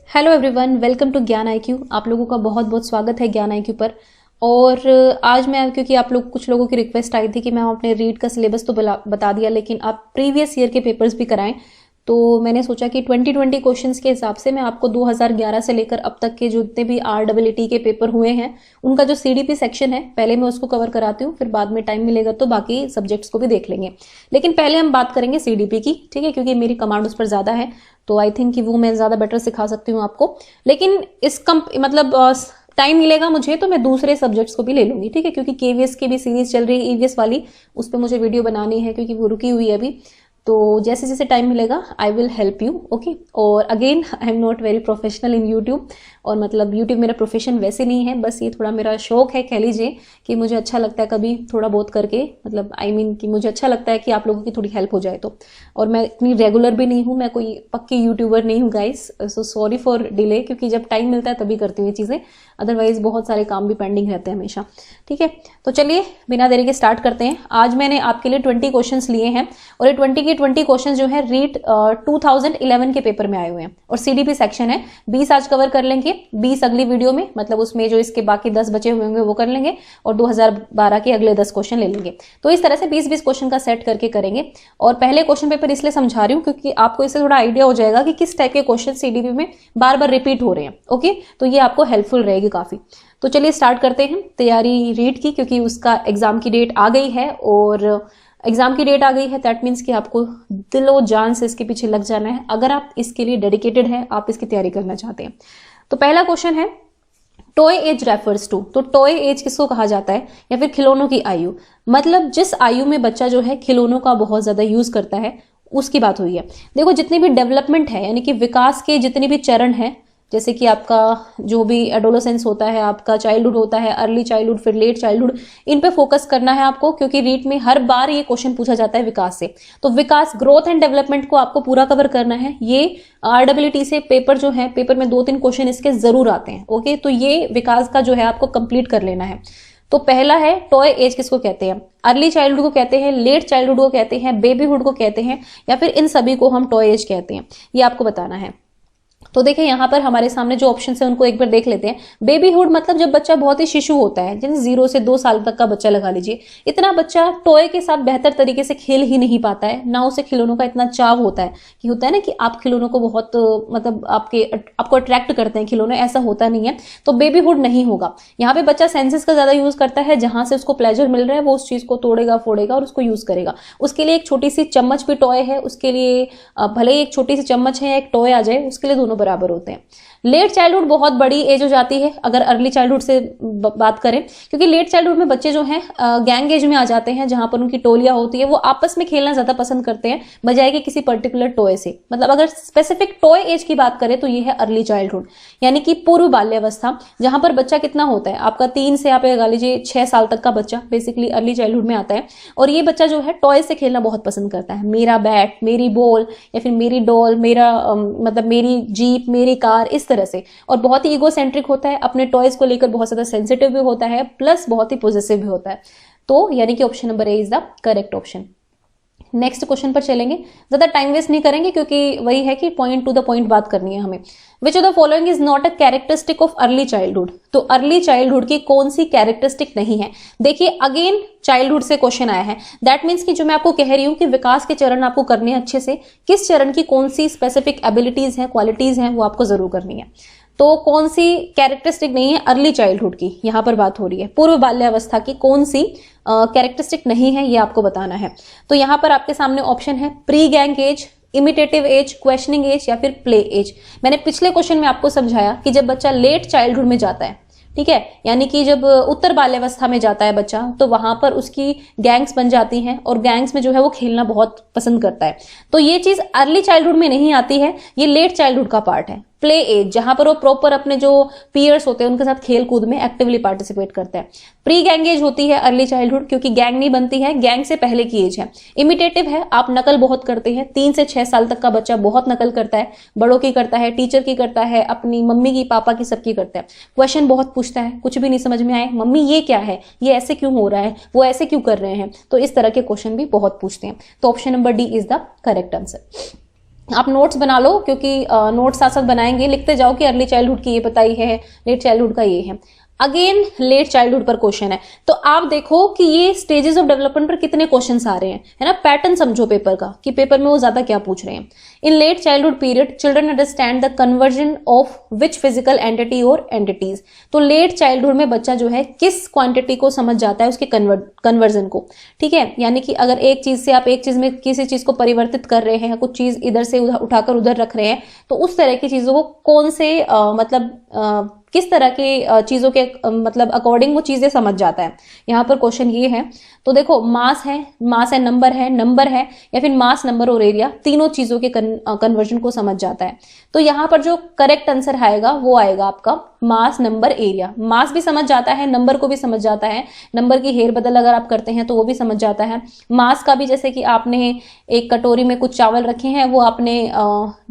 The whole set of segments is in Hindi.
हेलो एवरीवन, वेलकम टू ज्ञान आईक्यू। आप लोगों का बहुत बहुत स्वागत है ज्ञान आईक्यू पर। और आज मैं, क्योंकि आप लोग कुछ लोगों की रिक्वेस्ट आई थी कि मैं अपने रीड का सिलेबस तो बता दिया, लेकिन आप प्रीवियस ईयर के पेपर्स भी कराएं, तो मैंने सोचा कि 2020 क्वेश्चंस के हिसाब से मैं आपको 2011 से लेकर अब तक के जो जितने भी REE के पेपर हुए हैं उनका जो CDP सेक्शन है पहले मैं उसको कवर कराती हूँ, फिर बाद में टाइम मिलेगा तो बाकी सब्जेक्ट्स को भी देख लेंगे। लेकिन पहले हम बात करेंगे CDP की, ठीक है, क्योंकि मेरी कमांड उस पर ज्यादा है, तो आई थिंक कि वो मैं ज्यादा बेटर सिखा सकती हूँ आपको। लेकिन टाइम मिलेगा मुझे तो मैं दूसरे सब्जेक्ट्स को भी ले लूंगी, ठीक है, क्योंकि KVS की भी सीरीज चल रही है, EVS वाली, उस पर मुझे वीडियो बनानी है क्योंकि वो रुकी हुई है अभी। तो जैसे जैसे टाइम मिलेगा I will help you, okay. और again I am not very professional in YouTube, और मतलब यूट्यूब मेरा प्रोफेशन वैसे नहीं है, बस ये थोड़ा मेरा शौक है, कह लीजिए कि मुझे अच्छा लगता है कभी थोड़ा बहुत करके, मतलब कि मुझे अच्छा लगता है कि आप लोगों की थोड़ी हेल्प हो जाए तो। और मैं इतनी रेगुलर भी नहीं हूँ, मैं कोई पक्की यूट्यूबर नहीं हूँ guys, so sorry for delay, क्योंकि जब टाइम मिलता है तभी करती हूँ ये चीज़ें, अदरवाइज बहुत सारे काम भी पेंडिंग रहते हैं हमेशा, ठीक है। तो चलिए बिना देरी के स्टार्ट करते हैं। आज मैंने आपके लिए 20 क्वेश्चंस लिए हैं, और ये 20 क्वेश्चंस जो है रीड 2011 के पेपर में आए हुए हैं, और CDP सेक्शन है। 20 आज कवर कर लेंगे, 20 अगली वीडियो में, मतलब उसमें जो इसके बाकी 10 बचे हुए होंगे वो कर लेंगे, और 2012 के अगले 10 क्वेश्चन ले लेंगे। तो इस तरह से 20-20 क्वेश्चन का सेट करके करेंगे। और पहले क्वेश्चन पेपर इसलिए समझा रही हूँ क्योंकि आपको इससे थोड़ा आइडिया हो जाएगा कि किस टाइप के क्वेश्चन CDP में बार बार रिपीट हो रहे हैं, ओके। तो ये आपको हेल्पफुल रहेगी काफी। तो चलिए स्टार्ट करते हैं तैयारी रीड की, क्योंकि उसका एग्जाम की डेट आ गई है, और एग्जाम की डेट आ गई है दैट मीन्स कि आपको दिलो जान से इसके पीछे लग जाना है, अगर आप इसके लिए डेडिकेटेड हैं, आप इसकी तैयारी करना चाहते हैं। तो पहला क्वेश्चन है, टॉय एज रेफर्स टू। तो टॉय एज किसको कहा जाता है, या फिर खिलौनों की आयु, मतलब जिस आयु में बच्चा जो है खिलौनों का बहुत ज्यादा यूज करता है उसकी बात हुई है। देखो, जितनी भी डेवलपमेंट है, यानी कि विकास के जितने भी चरण है, जैसे कि आपका जो भी एडोलेसेंस होता है, आपका चाइल्डहुड होता है, अर्ली चाइल्डहुड, फिर लेट चाइल्डहुड, इन पे फोकस करना है आपको, क्योंकि रीट में हर बार ये क्वेश्चन पूछा जाता है विकास से। तो विकास, ग्रोथ एंड डेवलपमेंट को आपको पूरा कवर करना है। ये REE से पेपर जो है, पेपर में 2-3 क्वेश्चन इसके जरूर आते हैं, ओके। तो ये विकास का जो है आपको कंप्लीट कर लेना है। तो पहला है, टॉय एज किसको कहते हैं? अर्ली चाइल्डहुड को कहते हैं, लेट चाइल्डहुड को कहते हैं, बेबीहुड को कहते हैं, या फिर इन सभी को हम टॉय एज कहते हैं, ये आपको बताना है। तो देखिए यहाँ पर हमारे सामने जो ऑप्शन है उनको एक बार देख लेते हैं। बेबीहुड मतलब जब बच्चा बहुत ही शिशु होता है, जैसे 0 से 2 साल तक का बच्चा लगा लीजिए, इतना बच्चा टॉय के साथ बेहतर तरीके से खेल ही नहीं पाता है, ना उसे खिलौनों का इतना चाव होता है, कि होता है ना कि आप खिलौनों को बहुत मतलब आपको अट्रैक्ट करते हैं खिलौने, ऐसा होता नहीं है। तो बेबीहुड नहीं होगा यहाँ पे। बच्चा सेंसेस का ज्यादा यूज करता है, जहां से उसको प्लेजर मिल रहा है वो उस चीज को तोड़ेगा फोड़ेगा और उसको यूज करेगा। उसके लिए एक छोटी सी चम्मच भी टॉय है, उसके लिए भले ही एक छोटी सी चम्मच है या एक टॉय आ जाए, उसके लिए दोनों बराबर होते हैं। लेट चाइल्डहुड बहुत बड़ी एज हो जाती है अगर अर्ली चाइल्डहुड से बात करें, क्योंकि लेट चाइल्डहुड में बच्चे जो हैं गैंग एज में आ जाते हैं, जहां पर उनकी टोलियां होती है, वो आपस में खेलना ज्यादा पसंद करते हैं बजाय कि किसी पर्टिकुलर टॉय से। मतलब अगर स्पेसिफिक टॉय एज की बात करें तो ये है अर्ली चाइल्डहुड, यानी कि पूर्व बाल्यावस्था, जहां पर बच्चा कितना होता है आपका 3 से आप लगा लीजिए 6 साल तक का बच्चा बेसिकली अर्ली चाइल्डहुड में आता है। और ये बच्चा जो है टॉय से खेलना बहुत पसंद करता है, मेरा बैट, मेरी बॉल, या फिर मेरी डॉल, मेरा मतलब मेरी जीप, मेरी कार, इस तरह से। और बहुत ही ईगोसेंट्रिक होता है, अपने टॉयज को लेकर बहुत ज्यादा सेंसिटिव भी होता है, प्लस बहुत ही पॉजिटिव भी होता है। तो यानी कि option number A is the correct option. Next question पर चलेंगे, ज्यादा टाइम वेस्ट नहीं करेंगे, क्योंकि वही है कि पॉइंट टू द पॉइंट बात करनी है हमें। विच of the following is not a characteristic of early childhood. तो अर्ली चाइल्डहुड की कौन सी कैरेक्टरिस्टिक नहीं है? देखिए अगेन चाइल्डहुड से क्वेश्चन आया है, दैट मीन्स कि जो मैं आपको कह रही हूं कि विकास के चरण आपको करने हैं अच्छे से, किस चरण की कौन सी स्पेसिफिक एबिलिटीज है, क्वालिटीज हैं, वो आपको जरूर करनी है। तो कौन सी कैरेक्टरिस्टिक नहीं है अर्ली चाइल्डहुड की, यहां पर बात हो रही है, पूर्व बाल्यावस्था की कौन सी कैरेक्टरिस्टिक नहीं है, ये आपको बताना है। तो यहां पर आपके सामने ऑप्शन है, pregang age, imitative age, questioning age, या फिर प्ले एज। मैंने पिछले क्वेश्चन में आपको समझाया कि जब बच्चा लेट चाइल्डहुड में जाता है, ठीक है, यानी कि जब उत्तर बाल्यावस्था में जाता है बच्चा, तो वहां पर उसकी गैंग्स बन जाती हैं, और गैंग्स में जो है वो खेलना बहुत पसंद करता है। तो ये चीज अर्ली चाइल्डहुड में नहीं आती है, ये लेट चाइल्डहुड का पार्ट है। प्ले एज, जहां पर वो प्रॉपर अपने जो पीयर्स होते हैं उनके साथ खेल कूद में एक्टिवली पार्टिसिपेट करते हैं। प्री गैंग एज होती है अर्ली चाइल्डहुड, क्योंकि गैंग नहीं बनती है, गैंग से पहले की एज है। इमिटेटिव है, आप नकल बहुत करते हैं, 3 से 6 साल तक का बच्चा बहुत नकल करता है, बड़ों की करता है, टीचर की करता है, अपनी मम्मी की, पापा की, सबकी करता है। क्वेश्चन बहुत पूछता है, कुछ भी नहीं समझ में आए, मम्मी ये क्या है, ये ऐसे क्यों हो रहा है, वो ऐसे क्यों कर रहे हैं, तो इस तरह के क्वेश्चन भी बहुत पूछते हैं। तो option number D is the correct answer. आप नोट्स बना लो, क्योंकि नोट्स साथ साथ बनाएंगे, लिखते जाओ कि अर्ली चाइल्डहुड की ये बताई है, लेट चाइल्डहुड का ये है। अगेन लेट चाइल्डहुड पर क्वेश्चन है, तो आप देखो कि ये स्टेजेस ऑफ डेवलपमेंट पर कितने क्वेश्चंस आ रहे हैं, है ना। पैटर्न समझो पेपर का कि पेपर में वो ज्यादा क्या पूछ रहे हैं। In late childhood period children understand the conversion of which physical entity और एंटिटीज। तो लेट चाइल्डहुड में बच्चा जो है किस क्वांटिटी को समझ जाता है, उसके कन्वर्जन को, ठीक है। यानी कि अगर एक चीज से आप एक चीज में किसी चीज को परिवर्तित कर रहे हैं, कुछ चीज इधर से उठाकर उधर रख रहे हैं, तो उस तरह की चीजों को कौन से किस तरह की चीजों के मतलब अकॉर्डिंग वो चीजें समझ जाता है। यहाँ पर क्वेश्चन ये है, तो देखो मास है, नंबर है या फिर मास, नंबर और एरिया, तीनों चीजों के कन्वर्जन को समझ जाता है। तो यहाँ पर जो करेक्ट आंसर आएगा वो आएगा आपका मास, नंबर, एरिया। मास भी समझ जाता है, नंबर को भी समझ जाता है, नंबर की हेर बदल अगर आप करते हैं तो वो भी समझ जाता है। मास का भी, जैसे कि आपने एक कटोरी में कुछ चावल रखे हैं, वो आपने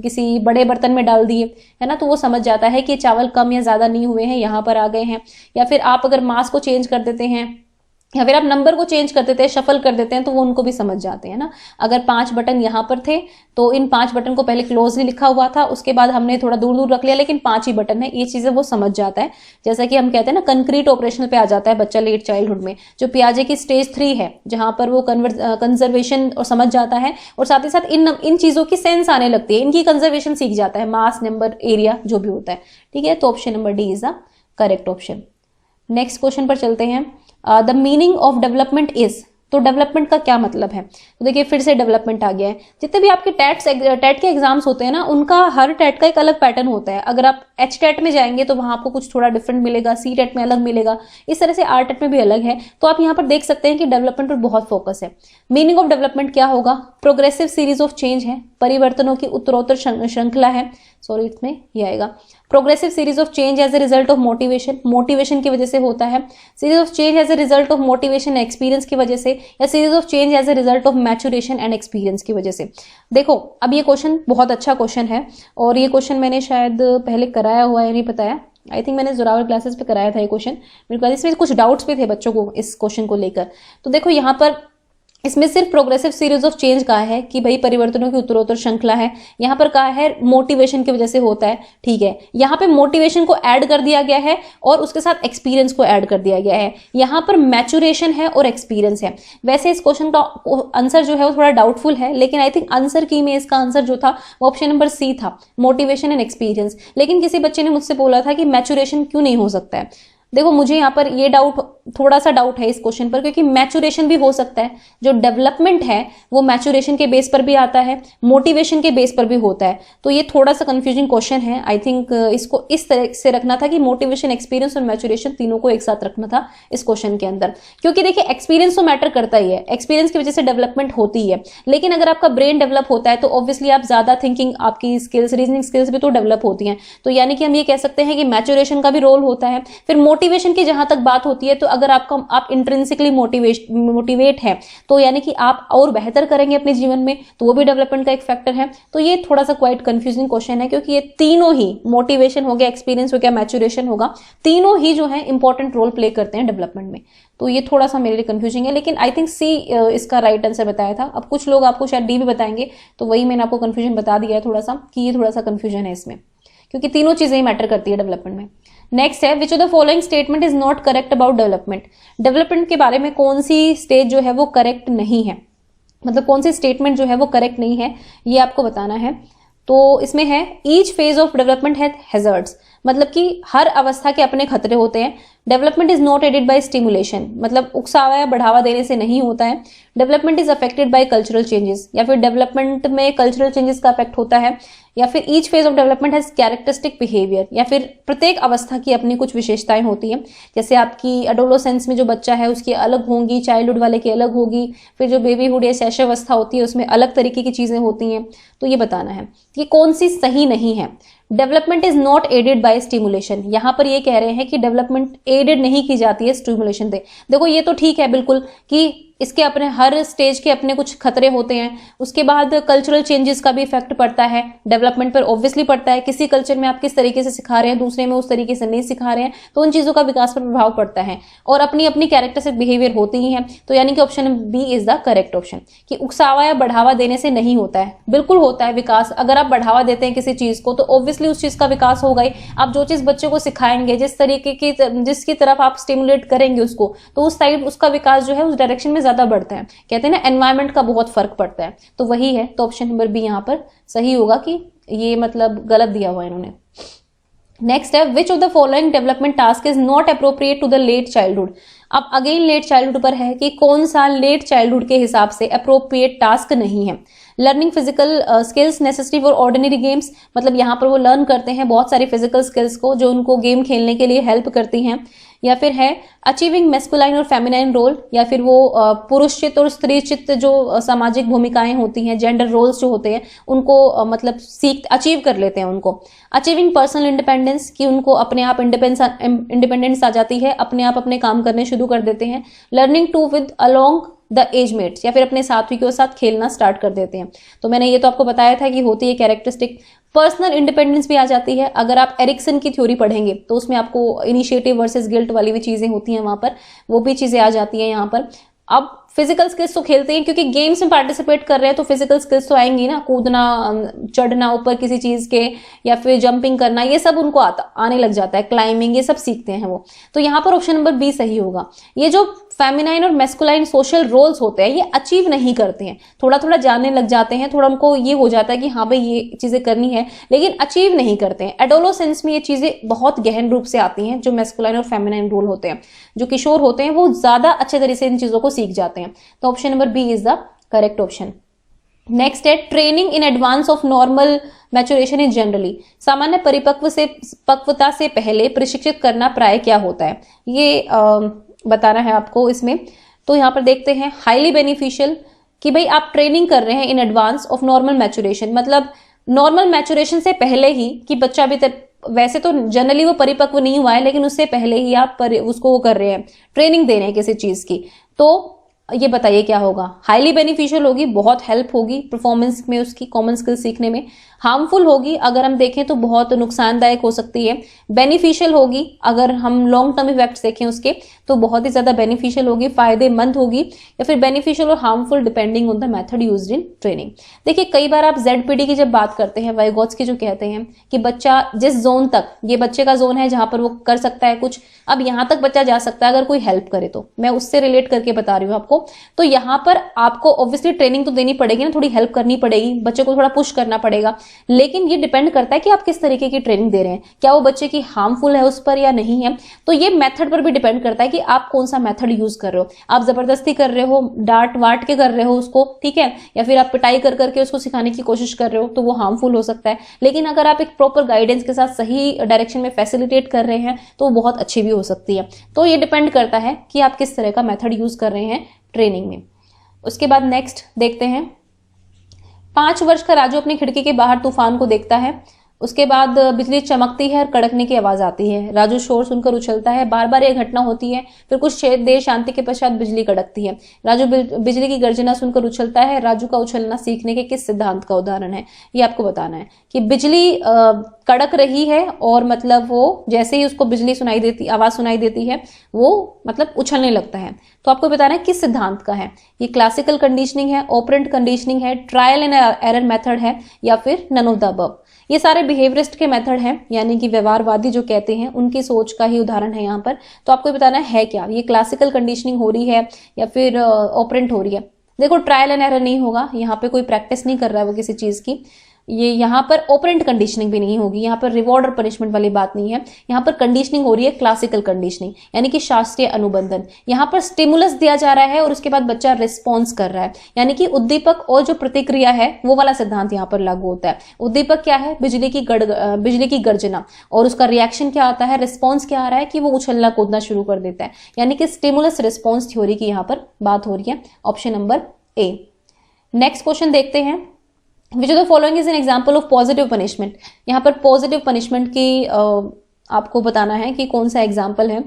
किसी बड़े बर्तन में डाल दिए, है ना, तो वो समझ जाता है कि चावल कम या ज्यादा नहीं हुए हैं, यहाँ पर आ गए हैं। या फिर आप अगर मास को चेंज कर देते हैं या फिर आप नंबर को चेंज कर देते हैं, शफल कर देते हैं, तो वो उनको भी समझ जाते हैं ना। अगर 5 बटन यहाँ पर थे तो इन 5 बटन को पहले क्लोजली लिखा हुआ था, उसके बाद हमने थोड़ा दूर दूर रख लिया, लेकिन 5 ही बटन है, ये चीजें वो समझ जाता है। जैसा कि हम कहते हैं ना, कंक्रीट ऑपरेशनल पे आ जाता है बच्चा लेट चाइल्डहुड में। जो पियाजे की स्टेज 3 है, जहां पर वो कंजर्वेशन और समझ जाता है, और साथ ही साथ इन चीजों की सेंस आने लगती है, इनकी कंजर्वेशन सीख जाता है, मास, नंबर, एरिया जो भी होता है, ठीक है। तो option number D is the correct option. Next question पर चलते हैं। The meaning of development is, तो डेवलपमेंट का क्या मतलब है। तो देखिए फिर से डेवलपमेंट आ गया है। जितने भी आपके टेट के एग्जाम्स होते हैं ना, उनका हर टेट का एक अलग पैटर्न होता है। अगर आप एच टेट में जाएंगे तो वहां आपको कुछ थोड़ा डिफरेंट मिलेगा, सी टेट में अलग मिलेगा, इस तरह से आर टेट में भी अलग है। तो आप यहाँ पर देख सकते हैं कि डेवलपमेंट पर बहुत फोकस है। मीनिंग ऑफ डेवलपमेंट क्या होगा, प्रोग्रेसिव सीरीज ऑफ चेंज है, परिवर्तनों की उत्तरोत्तर श्रृंखला है, सॉरी इसमें ये आएगा, progressive series of change as a result of motivation, motivation की वजह से होता है, series of change as a result of motivation experience की वजह से, या series of change as a result of maturation and experience की वजह से। देखो अब ये क्वेश्चन बहुत अच्छा क्वेश्चन है, और ये क्वेश्चन मैंने शायद पहले कराया हुआ है, नहीं बताया, आई थिंक मैंने जोरावर क्लासेस पे कराया था ये क्वेश्चन। मेरे पास इसमें कुछ डाउट्स भी थे बच्चों को इस क्वेश्चन को लेकर। तो देखो यहाँ पर इसमें सिर्फ प्रोग्रेसिव सीरीज ऑफ चेंज कहा है कि भाई परिवर्तनों की उत्तरोत्तर श्रृंखला है। यहाँ पर कहा है मोटिवेशन की वजह से होता है, ठीक है। यहाँ पे मोटिवेशन को ऐड कर दिया गया है और उसके साथ एक्सपीरियंस को ऐड कर दिया गया है। यहाँ पर मैचुरेशन है और एक्सपीरियंस है। वैसे इस क्वेश्चन का आंसर जो है वो थोड़ा डाउटफुल है, लेकिन आई थिंक आंसर की में इसका आंसर जो था वो ऑप्शन नंबर सी था, मोटिवेशन एंड एक्सपीरियंस। लेकिन किसी बच्चे ने मुझसे बोला था कि मैचुरेशन क्यों नहीं हो सकता है। देखो मुझे यहाँ पर ये थोड़ा सा डाउट है इस क्वेश्चन पर, क्योंकि मैचुरेशन भी हो सकता है। जो डेवलपमेंट है वो मैचुरेशन के बेस पर भी आता है, मोटिवेशन के बेस पर भी होता है। तो ये थोड़ा सा कंफ्यूजिंग क्वेश्चन है। आई थिंक इसको इस तरह से रखना था कि मोटिवेशन, एक्सपीरियंस और मैचुरेशन तीनों को एक साथ रखना था इस क्वेश्चन के अंदर। क्योंकि देखिए एक्सपीरियंस तो मैटर करता ही है, एक्सपीरियंस की वजह से डेवलपमेंट होती है। लेकिन अगर आपका ब्रेन डेवलप होता है तो ऑब्वियसली आप ज्यादा थिंकिंग, आपकी स्किल्स, रीजनिंग स्किल्स भी तो डेवलप होती हैं। तो यानी कि हम ये कह सकते हैं कि मैचुरेशन का भी रोल होता है। फिर मोटिवेशन की जहां तक बात होती है, तो अगर आप इंट्रिंसिकली मोटिवेट है तो यानी कि आप और बेहतर करेंगे अपने जीवन में, तो वो भी डेवलपमेंट का एक फैक्टर है। तो ये थोड़ा सा क्वाइट कंफ्यूजिंग क्वेश्चन है, क्योंकि ये तीनों ही, मोटिवेशन हो गया, एक्सपीरियंस हो गया, मैचुरेशन होगा, तीनों ही जो है इंपॉर्टेंट रोल प्ले करते हैं डेवलपमेंट में। तो ये थोड़ा सा मेरे लिए कंफ्यूजिंग है, लेकिन आई थिंक सी इसका राइट आंसर बताया था। अब कुछ लोग आपको शायद डी भी बताएंगे, तो वही मैंने आपको कंफ्यूजन बता दिया है थोड़ा सा, कि ये थोड़ा सा कंफ्यूजन है इसमें, क्योंकि तीनों चीजें ही मैटर करती है डेवलपमेंट में। नेक्स्ट है, which of the following statement is not correct about development. Development के बारे में कौन सी स्टेज जो है वो करेक्ट नहीं है, मतलब कौन सी स्टेटमेंट जो है वो करेक्ट नहीं है, ये आपको बताना है। तो इसमें है, each phase of development has hazards, मतलब कि हर अवस्था के अपने खतरे होते हैं। Development is not aided by stimulation, मतलब उकसावा या बढ़ावा देने से नहीं होता है। Development is affected by cultural changes, या फिर डेवलपमेंट में कल्चरल चेंजेस का अफेक्ट होता है। या फिर each phase of development has characteristic behaviour, या फिर प्रत्येक अवस्था की अपनी कुछ विशेषताएं होती हैं। जैसे आपकी एडोलेसेंस में जो बच्चा है उसकी अलग होंगी, चाइल्डहुड वाले की अलग होगी, फिर जो बेबीहुड या शैशवावस्था होती है उसमें अलग तरीके की चीजें होती हैं। तो ये बताना है कि कौन सी सही नहीं है। Development is not aided by stimulation, यहां पर ये कह रहे हैं कि डेवलपमेंट एडेड नहीं की जाती है स्टिमुलेशन से। देखो ये तो ठीक है बिल्कुल कि इसके अपने हर स्टेज के अपने कुछ खतरे होते हैं। उसके बाद कल्चरल चेंजेस का भी इफेक्ट पड़ता है, डेवलपमेंट पर ऑब्वियसली पड़ता है। किसी कल्चर में आप किस तरीके से सिखा रहे हैं, दूसरे में उस तरीके से नहीं सिखा रहे हैं, तो उन चीजों का विकास पर प्रभाव पड़ता है। और अपनी अपनी कैरेक्टरिस्टिक बिहेवियर होती ही है। तो यानी कि option B is the correct option, कि उकसावा या बढ़ावा देने से नहीं होता है, बिल्कुल होता है विकास। अगर आप बढ़ावा देते हैं किसी चीज को तो ऑब्वियसली उस चीज का विकास होगा ही। आप जो चीज बच्चे को सिखाएंगे, जिस तरीके की जिसकी तरफ आप स्टिमुलेट करेंगे उसको, तो उस साइड उसका विकास जो है उस डायरेक्शन में ज्यादा बढ़ता है। कहते हैं ना, एनवायरमेंट का बहुत फर्क पड़ता है, तो वही है। तो ऑप्शन नंबर बी यहाँ पर सही होगा, कि ये मतलब गलत दिया हुआ है इन्होंने। नेक्स्ट है, which of the following development task is not appropriate to the late childhood. अब अगेन लेट चाइल्डहुड पर है कि कौन सा लेट चाइल्डहुड के हिसाब से अप्रोप्रिएट टास्क नहीं है। Learning physical skills necessary for ordinary games, मतलब यहाँ पर वो लर्न करते हैं बहुत सारी फिजिकल स्किल्स को जो उनको गेम खेलने के लिए हेल्प करती हैं। या फिर है अचीविंग मेस्कुलाइन और फेमिनाइन रोल, या फिर वो पुरुष चित्त और स्त्री चित्त जो सामाजिक भूमिकाएं होती हैं, जेंडर रोल्स जो होते हैं, उनको मतलब अचीव कर लेते हैं उनको। अचीविंग पर्सनल इंडिपेंडेंस, कि उनको अपने आप इंडिपेंडेंस आ जाती है, अपने आप अपने काम करने शुरू कर देते हैं। Learning to with along the age mates, या फिर अपने साथियों के साथ खेलना स्टार्ट कर देते हैं। तो मैंने ये तो आपको बताया था कि होती है कैरेक्टरिस्टिक। पर्सनल इंडिपेंडेंस भी आ जाती है। अगर आप एरिक्सन की थ्योरी पढ़ेंगे तो उसमें आपको इनिशिएटिव वर्सेस गिल्ट वाली भी चीजें होती हैं, वहां पर वो भी चीजें आ जाती हैं यहाँ पर। अब फिजिकल स्किल्स तो खेलते हैं, क्योंकि गेम्स में पार्टिसिपेट कर रहे हैं तो फिजिकल स्किल्स तो आएंगी ना, कूदना, चढ़ना ऊपर किसी चीज के, या फिर जंपिंग करना, ये सब उनको आने लग जाता है, क्लाइंबिंग, ये सब सीखते हैं वो। तो यहाँ पर ऑप्शन नंबर बी सही होगा। ये जो फेमिनाइन और मेस्कुलाइन सोशल रोल्स होते हैं ये अचीव नहीं करते हैं, थोड़ा थोड़ा जानने लग जाते हैं, थोड़ा उनको ये हो जाता है कि हाँ भाई ये चीजें करनी है, लेकिन अचीव नहीं करते हैं। एडोलोसेंस में ये चीजें बहुत गहन रूप से आती हैं, जो मेस्कुलाइन और फेमिनाइन रोल होते हैं। जो किशोर होते हैं वो ज्यादा अच्छे तरीके से इन चीजों को सीख जाते हैं। तो option number B is the correct option. Next है, training in advance of normal maturation is generally, सामान्य परिपक्वता से पहले प्रशिक्षित करना प्राय क्या होता है, ये बताना है आपको इसमें। तो यहां पर देखते हैं, हाईली बेनिफिशियल, कि भाई आप ट्रेनिंग कर रहे हैं इन एडवांस ऑफ नॉर्मल मैच्योरेशन, मतलब नॉर्मल मैच्योरेशन से पहले ही, कि बच्चा अभी तक वैसे तो जनरली वो परिपक्व नहीं हुआ है, लेकिन उससे पहले ही आप उसको वो कर रहे हैं, ट्रेनिंग दे रहे हैं किसी चीज की। तो ये बताइए क्या होगा। हाईली बेनिफिशियल होगी, बहुत हेल्प होगी परफॉर्मेंस में उसकी, कॉमन स्किल सीखने में। हार्मफुल होगी, अगर हम देखें तो बहुत नुकसानदायक हो सकती है। बेनिफिशियल होगी, अगर हम लॉन्ग टर्म इफेक्ट्स देखें उसके, तो बहुत ही ज्यादा बेनिफिशियल होगी, फायदेमंद होगी। या फिर बेनिफिशियल और harmful depending on the method used in training. देखिए कई बार आप ZPD की जब बात करते हैं, वाइगोत्स्की जो कहते हैं कि बच्चा जिस जोन तक, ये बच्चे का जोन है जहां पर वो कर सकता है कुछ, अब यहां तक बच्चा जा सकता है अगर कोई हेल्प करे तो, मैं उससे रिलेट करके बता रही हूँ आपको। तो यहां पर आपको ऑब्वियसली ट्रेनिंग तो देनी पड़ेगी ना, थोड़ी हेल्प करनी पड़ेगी, बच्चे को थोड़ा पुश करना पड़ेगा, लेकिन ये डिपेंड करता है कि आप किस तरीके की ट्रेनिंग दे रहे हैं, क्या वो बच्चे की हार्मफुल है उस पर या नहीं है। तो ये मेथड पर भी डिपेंड करता है कि आप कौन सा मेथड यूज कर रहे हो। आप जबरदस्ती कर रहे हो, डांट वाट के कर रहे हो उसको, ठीक है, या फिर आप पिटाई कर करके उसको सिखाने की कोशिश कर रहे हो, तो वो हार्मफुल हो सकता है। लेकिन अगर आप एक प्रॉपर गाइडेंस के साथ सही डायरेक्शन में फैसिलिटेट कर रहे हैं तो वो बहुत अच्छी भी हो सकती है। तो ये डिपेंड करता है कि आप किस तरह का मेथड यूज कर रहे हैं ट्रेनिंग में। उसके बाद नेक्स्ट देखते हैं, 5 वर्ष का राजू अपनी खिड़की के बाहर तूफान को देखता है। उसके बाद बिजली चमकती है और कड़कने की आवाज आती है। राजू शोर सुनकर उछलता है। बार बार यह घटना होती है, फिर कुछ देर शांति के पश्चात बिजली कड़कती है। राजू बिजली की गर्जना सुनकर उछलता है। राजू का उछलना सीखने के किस सिद्धांत का उदाहरण है, ये आपको बताना है। कि बिजली कड़क रही है और मतलब वो जैसे ही उसको बिजली सुनाई देती, आवाज सुनाई देती है, वो मतलब उछलने लगता है। तो आपको बताना है किस सिद्धांत का है। ये क्लासिकल कंडीशनिंग है, ऑपरेंट कंडीशनिंग है, ट्रायल एंड एरर मेथड है, या फिर नन ऑफ द अबव। ये सारे बिहेवियरिस्ट के मेथड हैं, यानी कि व्यवहारवादी जो कहते हैं उनकी सोच का ही उदाहरण है यहाँ पर। तो आपको बताना है क्या, ये क्लासिकल कंडीशनिंग हो रही है या फिर ऑपरेंट हो रही है। देखो ट्रायल एंड एरर नहीं होगा, यहाँ पे कोई प्रैक्टिस नहीं कर रहा है वो किसी चीज की। ये यहाँ पर ऑपरेंट कंडीशनिंग भी नहीं होगी, यहाँ पर रिवॉर्ड और पनिशमेंट वाली बात नहीं है। यहाँ पर कंडीशनिंग हो रही है क्लासिकल कंडीशनिंग, यानी कि शास्त्रीय अनुबंधन। यहाँ पर स्टिमुलस दिया जा रहा है और उसके बाद बच्चा रिस्पॉन्स कर रहा है, यानी कि उद्दीपक और जो प्रतिक्रिया है वो वाला सिद्धांत यहाँ पर लागू होता है। उद्दीपक क्या है, बिजली की गर्जना, और उसका रिएक्शन क्या आता है, रिस्पॉन्स क्या आ रहा है कि वो उछलना कूदना शुरू कर देता है। यानी कि स्टिमुलस रिस्पॉन्स थ्योरी की यहाँ पर बात हो रही है। ऑप्शन नंबर ए। नेक्स्ट क्वेश्चन देखते हैं, विच of the following is an example of positive punishment. यहाँ पर पॉजिटिव पनिशमेंट की आपको बताना है कि कौन सा एग्जाम्पल है।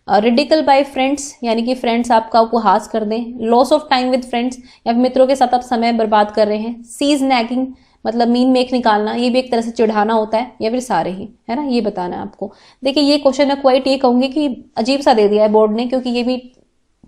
रिडिकल बाय फ्रेंड्स, यानी कि फ्रेंड्स आपका उपहास कर दें। Loss of time with friends, या फिर मित्रों के साथ आप समय बर्बाद कर रहे हैं। सीज नैगिंग, मतलब मीन मेक निकालना, ये भी एक तरह से चिढ़ाना होता है, या फिर सारे ही, है ना, ये बताना है आपको। देखिए ये क्वेश्चन मैं क्वाइट ये कहूंगी कि अजीब सा दे दिया है बोर्ड ने, क्योंकि ये भी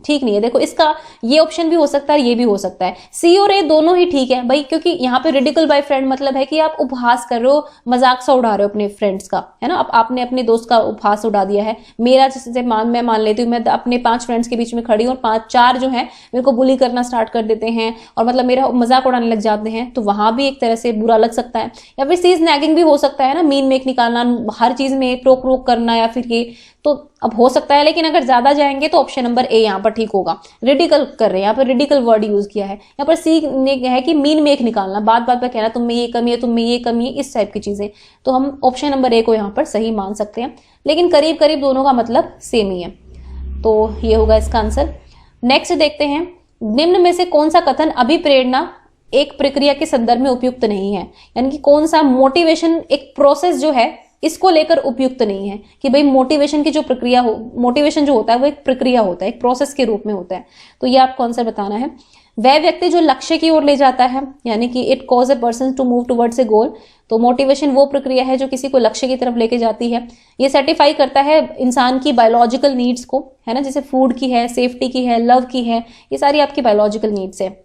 ठीक नहीं है। देखो इसका ये ऑप्शन भी हो सकता है, ये भी हो सकता है, सी और ए दोनों ही ठीक है भाई, क्योंकि यहाँ पे रिडिकल बाय फ्रेंड मतलब है कि आप उपहास कर रहे हो, मजाक सा उड़ा रहे हो अपने फ्रेंड्स का, है ना। अब आपने अपने दोस्त का उपहास उड़ा दिया है। मेरा जैसे मैं मान लेती हूँ, मैं अपने 5 फ्रेंड्स के बीच में खड़ी हूँ और 4 जो है मेरे को बुली करना स्टार्ट कर देते हैं और मतलब मेरा मजाक उड़ाने लग जाते हैं, तो वहां भी एक तरह से बुरा लग सकता है। या फिर सीज नैगिंग भी हो सकता है ना, मीन मेक निकालना, हर चीज में रोक रोक करना, या फिर ये तो अब हो सकता है। लेकिन अगर ज्यादा जाएंगे तो ऑप्शन नंबर ए यहाँ पर ठीक होगा। रिडिकल कर रहे हैं, यहाँ पर रिडिकल वर्ड यूज किया है। यहाँ पर सी ने है कि मीन मेक निकालना, बात बात पर कहना तुम में ये कमी है, तुम में ये कमी है, इस टाइप की चीजें, तो हम ऑप्शन नंबर ए को यहाँ पर सही मान सकते हैं। लेकिन करीब करीब दोनों का मतलब सेम ही है, तो ये होगा इसका आंसर। नेक्स्ट देखते हैं, निम्न में से कौन सा कथन अभिप्रेरणा एक प्रक्रिया के संदर्भ में उपयुक्त नहीं है, यानी कि कौन सा मोटिवेशन एक प्रोसेस जो है इसको लेकर उपयुक्त नहीं है, कि भाई मोटिवेशन की जो प्रक्रिया हो, मोटिवेशन जो होता है वो एक प्रक्रिया होता है, एक प्रोसेस के रूप में होता है। तो ये आपको आंसर बताना है। वह व्यक्ति जो लक्ष्य की ओर ले जाता है, यानी कि it cause a person to move towards a goal, तो मोटिवेशन वो प्रक्रिया है जो किसी को लक्ष्य की तरफ लेके जाती है। ये सर्टिफाई करता है इंसान की बायोलॉजिकल नीड्स को, है ना, जैसे फूड की है, सेफ्टी की है, लव की है, ये सारी आपकी बायोलॉजिकल नीड्स है।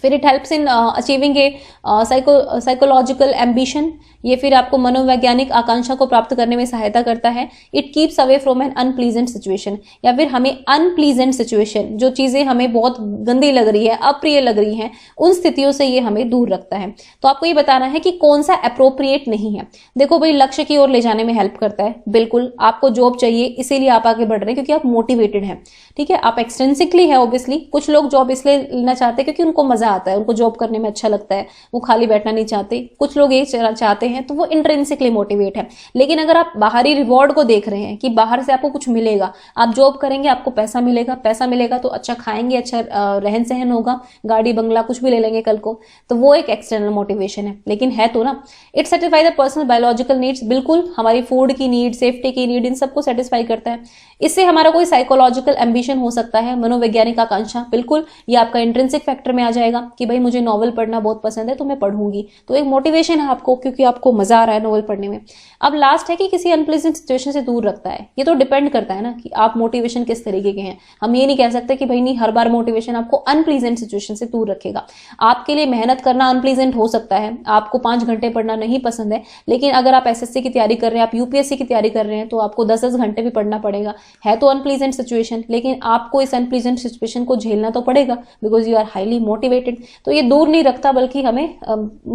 फिर it helps in achieving A psychological ambition, ये फिर आपको मनोवैज्ञानिक आकांक्षा को प्राप्त करने में सहायता करता है। It keeps away from an unpleasant situation, या फिर हमें अनप्लीजेंट सिचुएशन, जो चीजें हमें बहुत गंदी लग रही है, अप्रिय लग रही हैं, उन स्थितियों से ये हमें दूर रखता है। तो आपको ये बताना है कि कौन सा अप्रोप्रिएट नहीं है। देखो भाई, लक्ष्य की ओर ले जाने में हेल्प करता है, बिल्कुल। आपको जॉब चाहिए इसीलिए आप आगे बढ़ रहे हैं क्योंकि आप मोटिवेटेड हैं, ठीक है, आप एक्सटेंसिकली है। ऑब्वियसली कुछ लोग जॉब इसलिए लेना चाहते हैं क्योंकि उनको मजा आता है, उनको जॉब करने में अच्छा लगता है, वो खाली बैठना नहीं चाहते। कुछ लोग ये चाहते हैं, तो वो इंट्रिंसिकली मोटिवेट है। लेकिन अगर आप बाहरी रिवॉर्ड को देख रहे हैं कि बाहर से आपको कुछ मिलेगा, आप जॉब करेंगे आपको पैसा मिलेगा, पैसा मिलेगा तो अच्छा खाएंगे, अच्छा रहन सहन होगा, गाड़ी बंगला कुछ भी ले लेंगे कल को, तो वो एक एक्सटर्नल मोटिवेशन है। लेकिन है तो ना, it satisfy the personal biological needs, बिल्कुल हमारी फूड की नीड, सेफ्टी की नीड, इन सबको सेटिस्फाई करता है। इससे हमारा कोई साइकोलॉजिकल एम्बिशन हो सकता है, मनोवैज्ञानिक आकांक्षा, बिल्कुल ये आपका इंट्रिंसिक फैक्टर में आ जाएगा कि भाई मुझे नॉवल पढ़ना बहुत पसंद है तो मैं पढ़ूंगी, तो एक मोटिवेशन है आपको क्योंकि आपको मजा आ रहा है नॉवल पढ़ने में। अब लास्ट है कि किसी अनप्लीजेंट सिचुएशन से दूर रखता है। ये तो डिपेंड करता है ना कि आप मोटिवेशन किस तरीके के हैं। हम ये नहीं कह सकते कि भाई नहीं हर बार मोटिवेशन आपको अनप्लीजेंट सिचुएशन से दूर रखेगा। आपके लिए मेहनत करना अनप्लीजेंट हो सकता है, आपको 5 घंटे पढ़ना नहीं पसंद है, लेकिन अगर आप एसएससी की तैयारी कर रहे हैं, आप यूपीएससी की तैयारी कर रहे हैं, तो आपको 10-10 घंटे भी पढ़ना पड़ेगा। है तो अनप्लीजेंट सिचुएशन, लेकिन आपको इस अनप्लीजेंट सिचुएशन को झेलना तो पड़ेगा because you are highly motivated. तो ये दूर नहीं रखता बल्कि हमें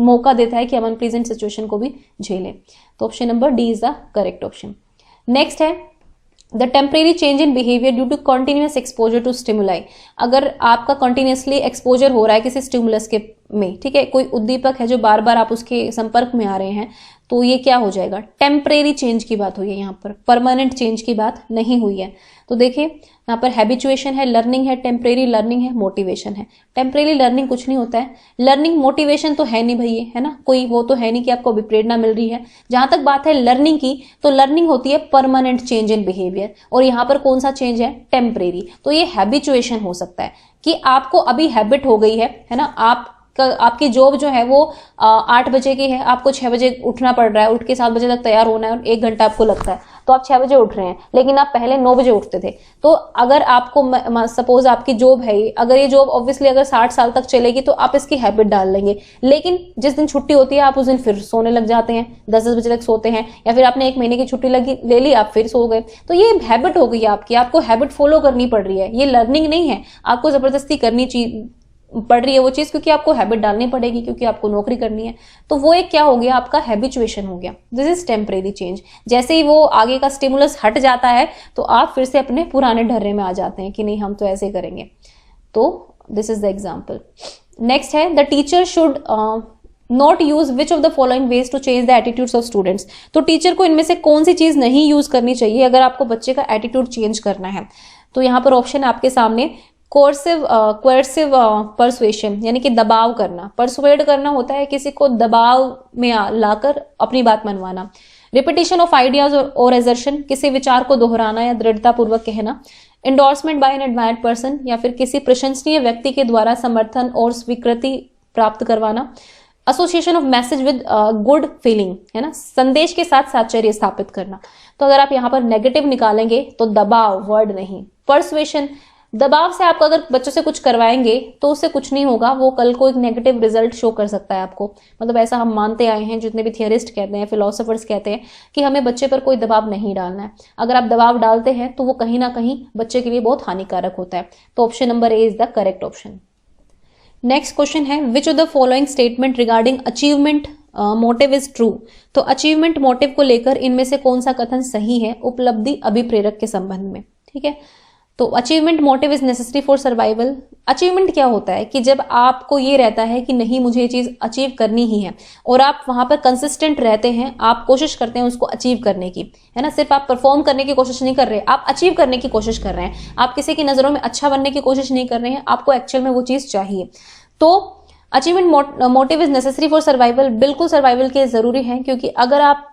मौका देता है कि हम अनप्लीजेंट सिचुएशन को भी झेलें। तो option number D is the correct option. Next है the temporary change in behaviour due to continuous exposure to stimuli. अगर आपका कॉन्टिन्यूसली एक्सपोजर हो रहा है किसी स्टिमुलस के में, ठीक है, कोई उद्दीपक है जो बार बार आप उसके संपर्क में आ रहे हैं, तो ये क्या हो जाएगा, टेम्परेरी चेंज की बात हुई है, यहाँ पर परमानेंट चेंज की बात नहीं हुई है। तो देखिए यहाँ पर हैबिचुएशन है, लर्निंग है, टेम्परेरी लर्निंग है, मोटिवेशन है। टेम्परेरी लर्निंग कुछ नहीं होता है, लर्निंग मोटिवेशन तो है नहीं भैया, है ना, कोई वो तो है नहीं कि आपको प्रेरणा मिल रही है। जहां तक बात है लर्निंग की, तो लर्निंग होती है परमानेंट चेंज इन बिहेवियर, और यहाँ पर कौन सा चेंज है, टेम्परेरी। तो ये हैबिचुएशन हो सकता है कि आपको अभी हैबिट हो गई है ना, आपकी जॉब जो है वो 8 बजे की है, आपको 6 बजे उठना पड़ रहा है, उठ के 7 बजे तक तैयार होना है और 1 घंटा आपको लगता है, तो आप 6 बजे उठ रहे हैं, लेकिन आप पहले 9 बजे उठते थे। तो अगर आपको सपोज आपकी जॉब है, अगर ये जॉब ऑब्वियसली अगर 60 साल तक चलेगी तो आप इसकी हैबिट डाल लेंगे। लेकिन जिस दिन छुट्टी होती है आप उस दिन फिर सोने लग जाते हैं, 10-10 बजे तक सोते हैं, या फिर आपने 1 महीने की छुट्टी ले ली, आप फिर सो गए। तो ये हैबिट हो गई आपकी, आपको हैबिट फॉलो करनी पड़ रही है, ये लर्निंग नहीं है, आपको जबरदस्ती करनी पड़ रही है वो चीज, क्योंकि आपको हैबिट डालनी पड़ेगी, क्योंकि आपको नौकरी करनी है। तो वो एक क्या हो गया, आपका हैबिचुएशन हो गया। This is temporary change. जैसे ही वो आगे का स्टिमुलस हट जाता है तो आप फिर से अपने पुराने ढर्रे में आ जाते हैं कि नहीं हम तो ऐसे करेंगे। तो this is the example. Next है the teacher should not use which of the following ways to change the attitudes of students. तो टीचर को इनमें से कौन सी चीज नहीं यूज करनी चाहिए अगर आपको बच्चे का एटीट्यूड चेंज करना है। तो यहाँ पर ऑप्शन आपके सामने, कोर्सिव परसुएशन, यानी कि दबाव करना। परसुएड करना होता है किसी को दबाव में लाकर अपनी बात मनवाना। रिपीटिशन ऑफ आइडियाज और एजर्शन, किसी विचार को दोहराना या दृढ़ता पूर्वक कहना। Endorsement by an admired person, या फिर किसी प्रशंसनीय व्यक्ति के द्वारा समर्थन और स्वीकृति प्राप्त करवाना। Association of message with good feeling, है ना, संदेश के साथ साहचर्य स्थापित करना। तो अगर आप यहाँ पर नेगेटिव निकालेंगे तो दबाव वर्ड नहीं, पर्सुएशन, दबाव से आप अगर बच्चों से कुछ करवाएंगे तो उससे कुछ नहीं होगा, वो कल को एक नेगेटिव रिजल्ट शो कर सकता है आपको। मतलब ऐसा हम मानते आए हैं, जितने भी थियरिस्ट कहते हैं, फिलोसोफर्स कहते हैं कि हमें बच्चे पर कोई दबाव नहीं डालना है। अगर आप दबाव डालते हैं तो वो कहीं ना कहीं बच्चे के लिए बहुत हानिकारक होता है। तो option number A is the correct option. Next question है, which of the following statement regarding achievement motive is true. तो अचीवमेंट मोटिव को लेकर इनमें से कौन सा कथन सही है उपलब्धि अभिप्रेरक के संबंध में। ठीक है, तो achievement motive is necessary for survival. Achievement क्या होता है कि जब आपको ये रहता है कि नहीं मुझे ये चीज अचीव करनी ही है और आप वहां पर कंसिस्टेंट रहते हैं, आप कोशिश करते हैं उसको अचीव करने की, है ना, सिर्फ आप परफॉर्म करने की कोशिश नहीं कर रहे, आप अचीव करने की कोशिश कर रहे हैं, आप किसी की नजरों में अच्छा बनने की कोशिश नहीं कर रहे हैं, आपको एक्चुअल में वो चीज चाहिए। तो achievement motive is necessary for survival, बिल्कुल सर्वाइवल के जरूरी है, क्योंकि अगर आप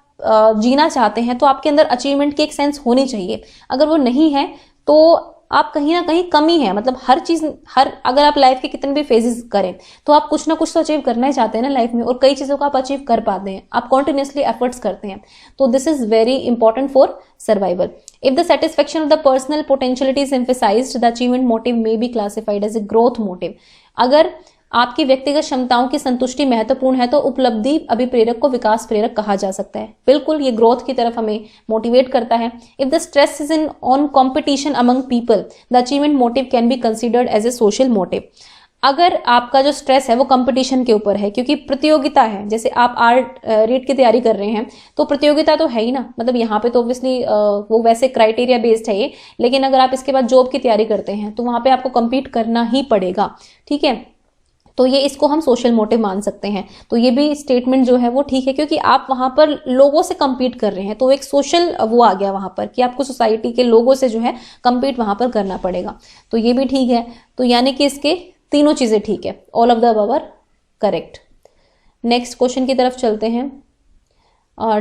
जीना चाहते हैं तो आपके अंदर अचीवमेंट की एक सेंस होनी चाहिए। अगर वो नहीं है तो आप कहीं ना कहीं कमी है, मतलब हर चीज, अगर आप लाइफ के कितने भी फेजेस करें तो आप कुछ ना कुछ तो अचीव करना ही चाहते हैं ना लाइफ में, और कई चीजों को आप अचीव कर पाते हैं, आप कॉन्टिन्यूसली एफर्ट्स करते हैं। तो this is very important for survival. If the satisfaction of the personal potentiality is emphasised, the achievement motive may be classified as a growth motive. अगर आपकी व्यक्तिगत क्षमताओं की संतुष्टि महत्वपूर्ण है तो उपलब्धि अभिप्रेरक को विकास प्रेरक कहा जा सकता है। बिल्कुल, ये ग्रोथ की तरफ हमें मोटिवेट करता है। If the stress is in on competition among people, the achievement motive can be considered as a social motive. अगर आपका जो स्ट्रेस है वो कंपटीशन के ऊपर है, क्योंकि प्रतियोगिता है, जैसे आप आर्ट रीट की तैयारी कर रहे हैं तो प्रतियोगिता तो है ही ना, मतलब यहाँ पे तो ऑब्वियसली वो वैसे क्राइटेरिया बेस्ड है ये, लेकिन अगर आप इसके बाद जॉब की तैयारी करते हैं तो वहां पे आपको कम्पीट करना ही पड़ेगा। ठीक है, तो ये इसको हम सोशल मोटिव मान सकते हैं। तो ये भी स्टेटमेंट जो है वो ठीक है, क्योंकि आप वहां पर लोगों से compete कर रहे हैं, तो एक सोशल वो आ गया वहां पर कि आपको सोसाइटी के लोगों से जो है compete वहां पर करना पड़ेगा। तो ये भी ठीक है। तो यानी कि इसके तीनों चीजें ठीक है, all of the above are correct. Next question की तरफ चलते हैं।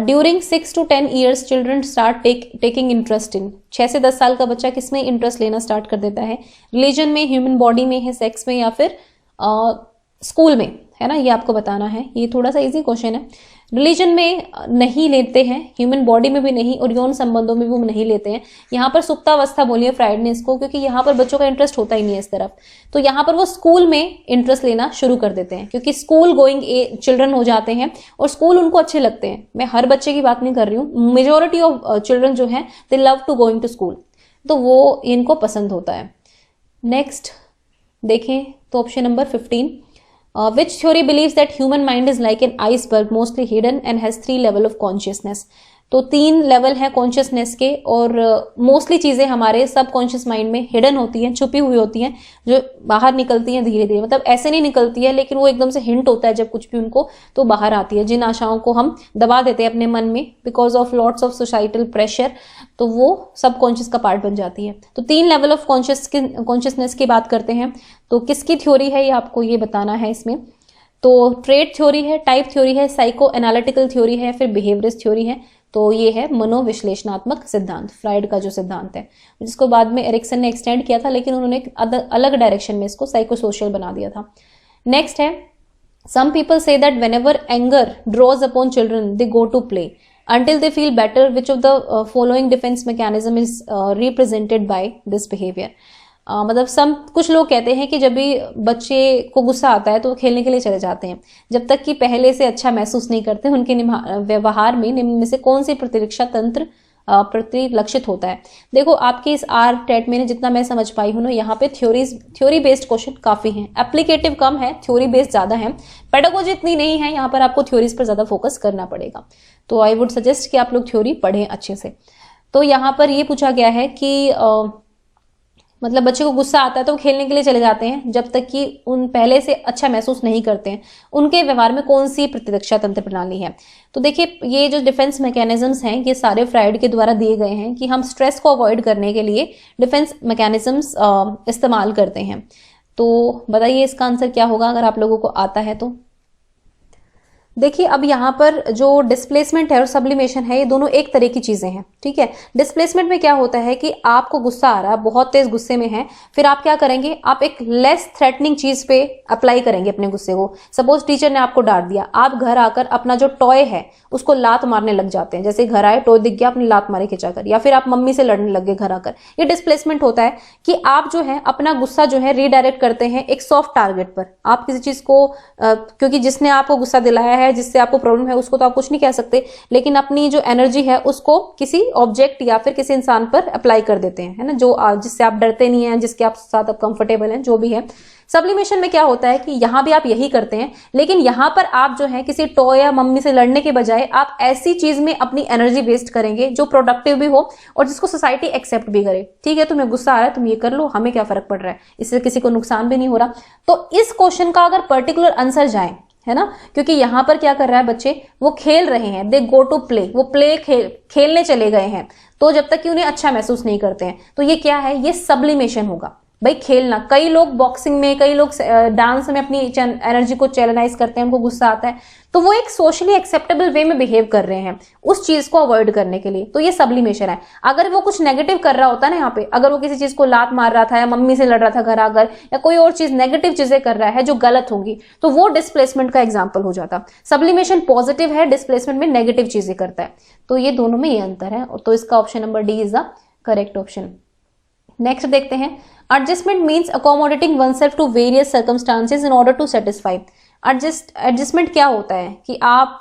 During 6 to 10 years children start taking interest in. 6 से 10 साल का बच्चा किसमें इंटरेस्ट लेना स्टार्ट कर देता है? रिलीजन में, ह्यूमन बॉडी में है, सेक्स में, या फिर स्कूल में, है ना, ये आपको बताना है। ये थोड़ा सा इजी क्वेश्चन है। रिलीजन में नहीं लेते हैं, ह्यूमन बॉडी में भी नहीं, और यौन संबंधों में भी वो नहीं लेते हैं। यहाँ पर सुप्तावस्था बोली है फ्राइड ने इसको, क्योंकि यहाँ पर बच्चों का इंटरेस्ट होता ही नहीं है इस तरफ। तो यहाँ पर वो स्कूल में इंटरेस्ट लेना शुरू कर देते हैं, क्योंकि स्कूल गोइंग चिल्ड्रन हो जाते हैं और स्कूल उनको अच्छे लगते हैं। मैं हर बच्चे की बात नहीं कर रही हूँ, मेजोरिटी ऑफ चिल्ड्रन जो है they love to going to school, तो वो इनको पसंद होता है। नेक्स्ट देखें तो option number 15, which theory believes that human mind is like an iceberg mostly hidden and has 3 level of consciousness। तो 3 लेवल है कॉन्शियसनेस के, और मोस्टली चीजें हमारे सब कॉन्शियस माइंड में हिडन होती हैं, छुपी हुई होती हैं, जो बाहर निकलती हैं धीरे धीरे। मतलब ऐसे नहीं निकलती है, लेकिन वो एकदम से हिंट होता है जब कुछ भी उनको, तो बाहर आती है। जिन आशाओं को हम दबा देते हैं अपने मन में because of lots of societal pressure, तो वो सब कॉन्शियस का पार्ट बन जाती है। तो 3 लेवल ऑफ कॉन्शियसनेस की बात करते हैं। तो किसकी थ्योरी है ये आपको ये बताना है इसमें। तो ट्रेट थ्योरी है, टाइप थ्योरी है, साइको एनालिटिकल थ्योरी है, फिर बिहेवियरिस्ट थ्योरी है। तो ये है मनोविश्लेषणात्मक सिद्धांत, फ्राइड का जो सिद्धांत है, जिसको बाद में एरिक्सन ने एक्सटेंड किया था, लेकिन उन्होंने एक अलग डायरेक्शन में इसको साइको सोशल बना दिया था। नेक्स्ट है, some people say that whenever anger draws upon children they go to play until they feel better, which of the following defense mechanism is represented by this behavior। मतलब कुछ लोग कहते हैं कि जब भी बच्चे को गुस्सा आता है तो वो खेलने के लिए चले जाते हैं, जब तक कि पहले से अच्छा महसूस नहीं करते। उनके व्यवहार में निम्न में से कौन सी प्रतिरक्षा तंत्र प्रतिलक्षित होता है? देखो, आपके इस आर टेट में जितना मैं समझ पाई हूँ ना, यहाँ पे थ्योरी बेस्ड क्वेश्चन काफी हैं, एप्लीकेटिव कम है, थ्योरी बेस्ड ज्यादा है, पेडागोजी इतनी नहीं है। यहाँ पर आपको थ्योरीज पर ज्यादा फोकस करना पड़ेगा। तो आई वुड सजेस्ट कि आप लोग थ्योरी पढ़ें अच्छे से। तो यहाँ पर ये पूछा गया है कि मतलब बच्चे को गुस्सा आता है तो खेलने के लिए चले जाते हैं जब तक कि उन पहले से अच्छा महसूस नहीं करते हैं। उनके व्यवहार में कौन सी प्रतिरक्षा तंत्र प्रणाली है? तो देखिए, ये जो डिफेंस मैकेनिज्म्स हैं ये सारे फ्राइड के द्वारा दिए गए हैं कि हम स्ट्रेस को अवॉइड करने के लिए डिफेंस मैकेनिज्म्स इस्तेमाल करते हैं। तो बताइए इसका आंसर क्या होगा अगर आप लोगों को आता है तो। देखिए अब यहाँ पर जो डिस्प्लेसमेंट है और सब्लिमेशन है, ये दोनों एक तरह की चीजें हैं, ठीक है। डिस्प्लेसमेंट में क्या होता है कि आपको गुस्सा आ रहा है, बहुत तेज गुस्से में है, फिर आप क्या करेंगे, आप एक लेस थ्रेटनिंग चीज पे अप्लाई करेंगे अपने गुस्से को। सपोज टीचर ने आपको डांट दिया, आप घर आकर अपना जो टॉय है उसको लात मारने लग जाते हैं। जैसे घर आए, टॉय दिख गया, अपनी लात मारे खिंचाकर, या फिर आप मम्मी से लड़ने लग गए घर आकर। ये डिस्प्लेसमेंट होता है कि आप जो है अपना गुस्सा जो है रीडायरेक्ट करते हैं एक सॉफ्ट टारगेट पर। आप किसी चीज को क्योंकि जिसने आपको गुस्सा दिलाया है, जिससे आपको प्रॉब्लम है, उसको तो आप कुछ नहीं कह सकते, लेकिन अपनी जो एनर्जी है उसको किसी ऑब्जेक्ट या फिर किसी इंसान पर अप्लाई कर देते हैं, है ना, जो जिससे आप डरते नहीं है, जिसके आप साथ आप कंफर्टेबल हैं, जो भी है। सब्लिमेशन में क्या होता है कि यहां भी आप यही करते हैं, लेकिन यहां पर आप जो है किसी टॉय या मम्मी से लड़ने के बजाय आप ऐसी चीज में अपनी एनर्जी वेस्ट करेंगे जो प्रोडक्टिव भी हो और जिसको सोसाइटी एक्सेप्ट भी करे। ठीक है, तुम्हें गुस्सा आ रहा है, तुम ये कर लो, हमें क्या फर्क पड़ रहा है, इससे किसी को नुकसान भी नहीं हो रहा। तो इस क्वेश्चन का अगर पर्टिकुलर आंसर जाए, है ना, क्योंकि यहां पर क्या कर रहा है बच्चे, वो खेल रहे हैं, दे गो टू प्ले, वो खेलने चले गए हैं, तो जब तक कि उन्हें अच्छा महसूस नहीं करते हैं, तो ये क्या है, ये सब्लिमेशन होगा। भाई खेलना, कई लोग बॉक्सिंग में, कई लोग डांस में अपनी एनर्जी को चैनलाइज करते हैं, उनको गुस्सा आता है, तो वो एक सोशली एक्सेप्टेबल वे में बिहेव कर रहे हैं उस चीज को अवॉइड करने के लिए, तो ये सब्लिमेशन है। अगर वो कुछ नेगेटिव कर रहा होता ना यहाँ पे, अगर वो किसी चीज को लात मार रहा था या मम्मी से लड़ रहा था घर आकर, या कोई और चीज नेगेटिव चीजें कर रहा है जो गलत होंगी, तो वो डिस्प्लेसमेंट का एग्जाम्पल हो जाता। सब्लिमेशन पॉजिटिव है, डिस्प्लेसमेंट में नेगेटिव चीजें करता है, तो ये दोनों में ये अंतर है। तो इसका option number D is the correct option. Next देखते हैं, adjustment means accommodating oneself to various circumstances in order to satisfy. Adjustment क्या होता है कि आप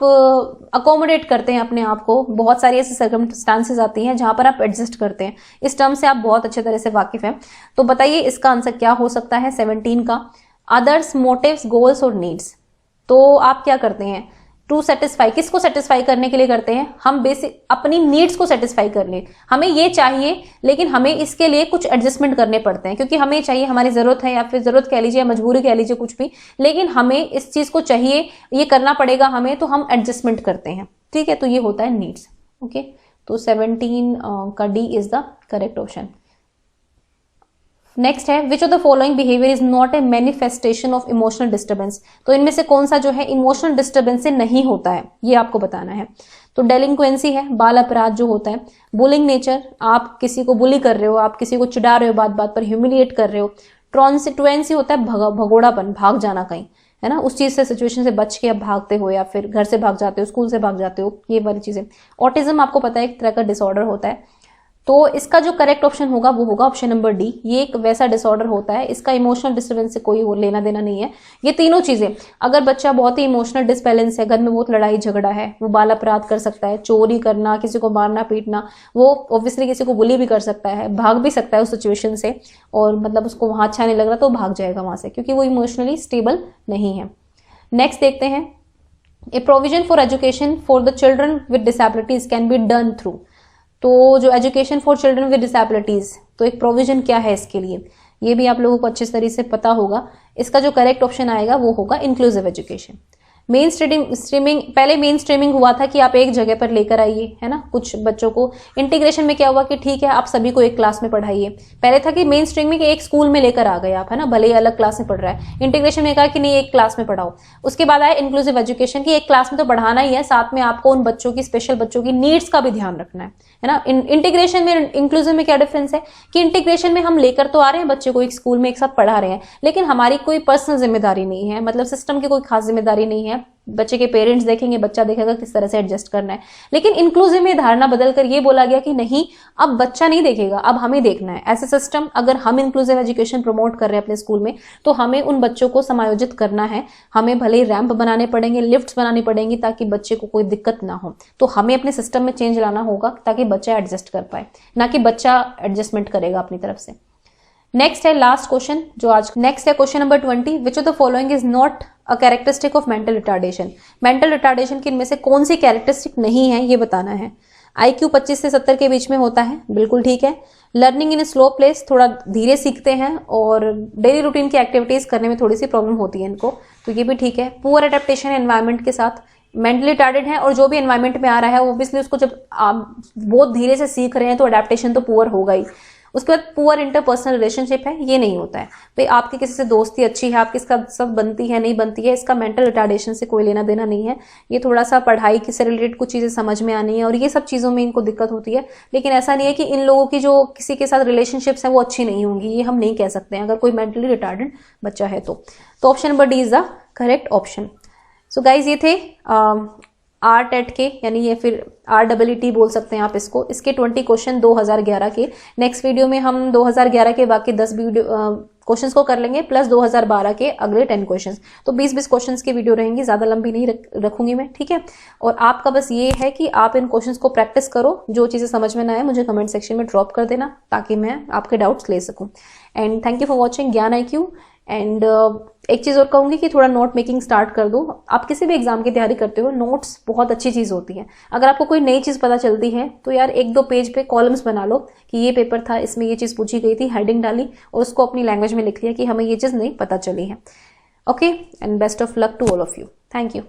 अकोमोडेट करते हैं अपने आप को, बहुत सारी ऐसी सर्कमस्टांसेस आती हैं जहां पर आप एडजस्ट करते हैं। इस टर्म से आप बहुत अच्छे तरह से वाकिफ हैं, तो बताइए इसका आंसर क्या हो सकता है 17 का। अदर्स, मोटिव्स, गोल्स और नीड्स, तो आप क्या करते हैं टू सेटिस्फाई, किसको सेटिस्फाई करने के लिए करते हैं, हम बेसिक अपनी नीड्स को सेटिस्फाई करने, हमें ये चाहिए, लेकिन हमें इसके लिए कुछ एडजस्टमेंट करने पड़ते हैं, क्योंकि हमें चाहिए, हमारी जरूरत है, या फिर जरूरत कह लीजिए, मजबूरी कह लीजिए, कुछ भी, लेकिन हमें इस चीज को चाहिए, ये करना पड़ेगा हमें, तो हम एडजस्टमेंट करते हैं। ठीक है, तो ये होता है नीड्स। ओके, तो 17 का D is the correct option. Next है, which of the following behaviour is not a manifestation of emotional disturbance. तो इनमें से कौन सा जो है इमोशनल डिस्टर्बेंस से नहीं होता है, ये आपको बताना है। तो डेलिंक्वेंसी है, बाल अपराध जो होता है। बुलिंग नेचर, आप किसी को बुली कर रहे हो, आप किसी को चिढ़ा रहे हो, बात बात पर ह्यूमिलिएट कर रहे हो। ट्रांसिट्युएंसी होता है भगोड़ापन, भाग जाना कहीं, है ना, उस चीज से, सिचुएशन से बच के आप भागते हो, या फिर घर से भाग जाते हो, स्कूल से भाग जाते हो, ये वाली चीजें। ऑटिज्म आपको पता है एक तरह का डिसऑर्डर होता है, तो इसका जो करेक्ट ऑप्शन होगा वो होगा ऑप्शन नंबर डी। ये एक वैसा डिसऑर्डर होता है, इसका इमोशनल डिस्टर्बेंस से कोई लेना देना नहीं है। ये तीनों चीजें, अगर बच्चा बहुत ही इमोशनल डिसबैलेंस है, घर में बहुत लड़ाई झगड़ा है, वो बाल अपराध कर सकता है, चोरी करना, किसी को मारना पीटना, वो ऑब्वियसली किसी को बुली भी कर सकता है, भाग भी सकता है उस सिचुएशन से, और मतलब उसको वहां अच्छा नहीं लग रहा तो भाग जाएगा वहां से, क्योंकि वो इमोशनली स्टेबल नहीं है। नेक्स्ट देखते हैं, ए provision for education for the children with disabilities can be done through. तो जो education for children with disabilities, तो एक प्रोविजन क्या है इसके लिए, ये भी आप लोगों को अच्छे तरीके से पता होगा। इसका जो करेक्ट ऑप्शन आएगा वो होगा इंक्लूसिव एजुकेशन। मेन स्ट्रीमिंग, पहले मेन स्ट्रीमिंग हुआ था कि आप एक जगह पर लेकर आइए, है ना, कुछ बच्चों को। इंटीग्रेशन में क्या हुआ कि ठीक है आप सभी को एक क्लास में पढ़ाइए। पहले था कि मेन स्ट्रीमिंग एक स्कूल में लेकर आ गए आप, है ना, भले ही अलग क्लास में पढ़ रहा है। इंटीग्रेशन में कहा कि नहीं एक क्लास में पढ़ाओ। उसके बाद आया इंक्लूसिव एजुकेशन की एक क्लास में तो पढ़ाना ही है, साथ में आपको उन बच्चों की, स्पेशल बच्चों की नीड्स का भी ध्यान रखना है ना। इंटीग्रेशन में इंक्लूसिव में क्या डिफरेंस है कि इंटीग्रेशन में हम लेकर तो आ रहे हैं बच्चे को, एक स्कूल में एक साथ पढ़ा रहे हैं, लेकिन हमारी कोई पर्सनल जिम्मेदारी नहीं है, मतलब सिस्टम की कोई खास जिम्मेदारी नहीं है। बच्चे के पेरेंट्स देखेंगे, बच्चा देखेगा किस तरह से एडजस्ट करना है। लेकिन इंक्लूसिव में धारणा बदलकर ये बोला गया कि नहीं, अब बच्चा नहीं देखेगा, अब हमें देखना है। ऐसे सिस्टम, अगर हम इंक्लूसिव एजुकेशन प्रमोट कर रहे हैं अपने स्कूल में, तो हमें उन बच्चों को समायोजित करना है। हमें भले ही रैंप बनाने पड़ेंगे, लिफ्ट्स बनानी पड़ेंगी, ताकि बच्चे को कोई दिक्कत ना हो। तो हमें अपने सिस्टम में चेंज लाना होगा ताकि बच्चा एडजस्ट कर पाए, ना कि बच्चा एडजस्टमेंट करेगा अपनी तरफ से। नेक्स्ट है लास्ट क्वेश्चन जो आज, नेक्स्ट है question number 20, which of the following is not a characteristic of mental retardation. Mental retardation की इनमें से कौन सी कैरेक्टरिस्टिक नहीं है, ये बताना है। IQ 25 से 70 के बीच में होता है, बिल्कुल ठीक है। लर्निंग इन स्लो प्लेस, थोड़ा धीरे सीखते हैं, और डेली रूटीन की एक्टिविटीज करने में थोड़ी सी प्रॉब्लम होती है इनको, तो ये भी ठीक है। पुअर एडेप्टेशन एनवायरमेंट के साथ, मेंटली रिटार्डेड है, और जो भी एनवायरमेंट में आ रहा है ऑब्वियसली उसको जब आप बहुत धीरे से सीख रहे हैं तो अडेप्टेशन तो पुअर होगा ही। उसके बाद पुअर इंटरपर्सनल रिलेशनशिप है, ये नहीं होता है भाई आपकी किसी से दोस्ती अच्छी है, आपकी इसका सब बनती है नहीं बनती है, इसका मेंटल रिटार्डेशन से कोई लेना देना नहीं है। ये थोड़ा सा पढ़ाई से रिलेटेड कुछ चीजें समझ में आनी है और ये सब चीजों में इनको दिक्कत होती है, लेकिन ऐसा नहीं है कि इन लोगों की जो किसी के साथ रिलेशनशिप्स है वो अच्छी नहीं होंगी, ये हम नहीं कह सकते हैं अगर कोई मेंटली रिटार्डेड बच्चा है तो option number D is the correct option. So guys ये थे आर टेट के, यानी ये फिर REET बोल सकते हैं आप इसको, इसके 20 क्वेश्चन 2011 के। नेक्स्ट वीडियो में हम 2011 के बाकी 10 वीडियो क्वेश्चंस को कर लेंगे प्लस 2012 के अगले 10 क्वेश्चंस, तो 20-20 क्वेश्चंस की वीडियो रहेंगी, ज्यादा लंबी नहीं रखूंगी मैं, ठीक है। और आपका बस ये है कि आप इन क्वेश्चंस को प्रैक्टिस करो, जो चीजें समझ में ना आए मुझे कमेंट सेक्शन में ड्रॉप कर देना ताकि मैं आपके डाउट्स ले सकूं। And thank you for watching ज्ञान IQ। एंड एक चीज और कहूंगी कि थोड़ा नोट मेकिंग स्टार्ट कर दो। आप किसी भी एग्जाम की तैयारी करते हो, नोट्स बहुत अच्छी चीज होती है। अगर आपको कोई नई चीज पता चलती है तो यार 1-2 पेज पे कॉलम्स बना लो कि ये पेपर था, इसमें ये चीज पूछी गई थी, हेडिंग डाली और उसको अपनी लैंग्वेज में लिख लिया कि हमें ये चीज नहीं पता चली है। Okay, and best of luck to all of you. Thank you.